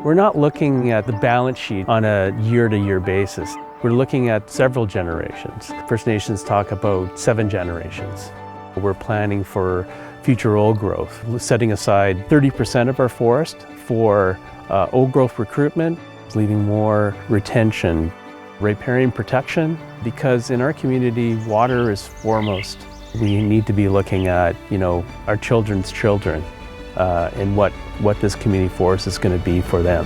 We're not looking at the balance sheet on a year-to-year basis. We're looking at several generations. First Nations talk about 7 generations. We're planning for future old growth, setting aside 30% of our forest for old growth recruitment, leaving more retention, riparian protection, because in our community, water is foremost. We need to be looking at, our children's children and what this community forest is going to be for them.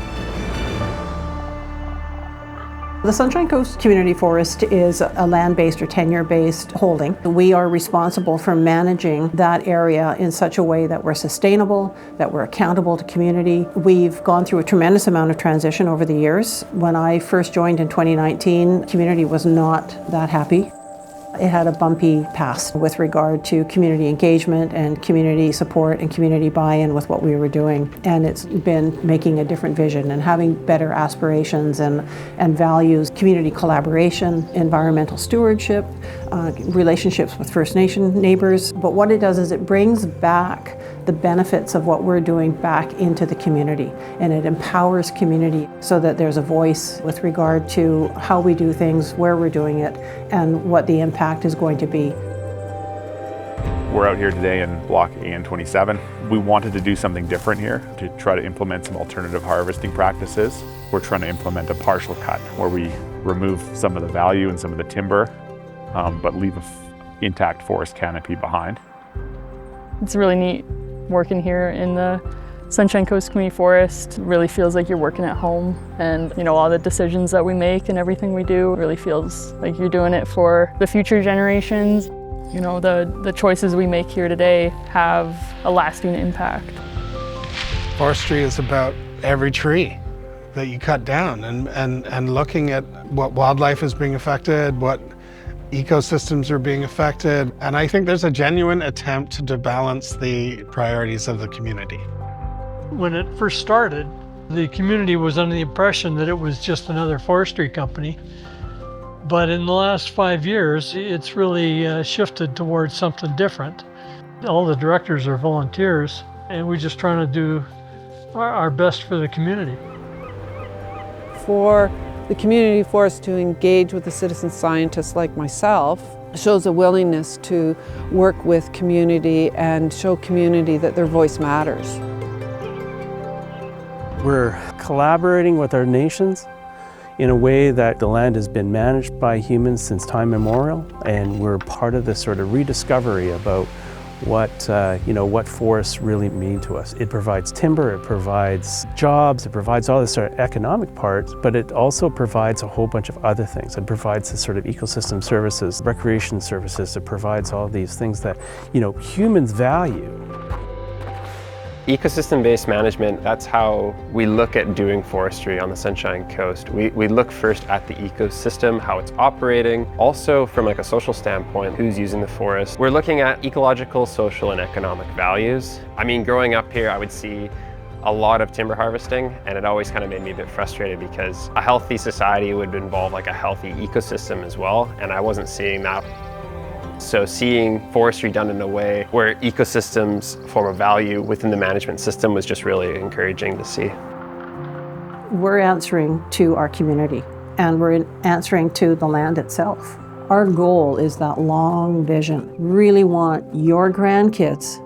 The Sunshine Coast Community Forest is a land-based or tenure-based holding. We are responsible for managing that area in such a way that we're sustainable, that we're accountable to community. We've gone through a tremendous amount of transition over the years. When I first joined in 2019, community was not that happy. It had a bumpy past with regard to community engagement and community support and community buy-in with what we were doing. And it's been making a different vision and having better aspirations and values, community collaboration, environmental stewardship, relationships with First Nation neighbors. But what it does is it brings back the benefits of what we're doing back into the community, and it empowers community so that there's a voice with regard to how we do things, where we're doing it, and what the impact is going to be. We're out here today in Block AN27. We wanted to do something different here to try to implement some alternative harvesting practices. We're trying to implement a partial cut where we remove some of the value and some of the timber, but leave an intact forest canopy behind. It's really neat working here in the Sunshine Coast Community Forest. It really feels like you're working at home, and all the decisions that we make and everything we do really feels like you're doing it for the future generations. The choices we make here today have a lasting impact. Forestry is about every tree that you cut down and looking at what wildlife is being affected, what ecosystems are being affected, and I think there's a genuine attempt to balance the priorities of the community. When it first started, the community was under the impression that it was just another forestry company. But in the last 5 years, it's really shifted towards something different. All the directors are volunteers, and we're just trying to do our best for the community. For the community forest to engage with the citizen scientists like myself shows a willingness to work with community and show community that their voice matters. We're collaborating with our nations in a way that the land has been managed by humans since time immemorial, and we're part of this sort of rediscovery about what forests really mean to us. It provides timber, it provides jobs, it provides all this sort of economic parts, but it also provides a whole bunch of other things. It provides this sort of ecosystem services, recreation services. It provides all these things that, humans value. Ecosystem-based management, that's how we look at doing forestry on the Sunshine Coast. We look first at the ecosystem, how it's operating. Also from a social standpoint, who's using the forest. We're looking at ecological, social, and economic values. Growing up here, I would see a lot of timber harvesting, and it always kind of made me a bit frustrated because a healthy society would involve a healthy ecosystem as well, and I wasn't seeing that. So seeing forestry done in a way where ecosystems form a value within the management system was just really encouraging to see. We're answering to our community, and we're answering to the land itself. Our goal is that long vision. Really want your grandkids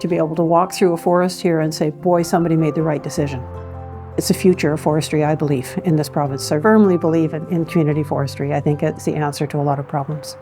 to be able to walk through a forest here and say, boy, somebody made the right decision. It's the future of forestry, I believe, in this province. I firmly believe in community forestry. I think it's the answer to a lot of problems.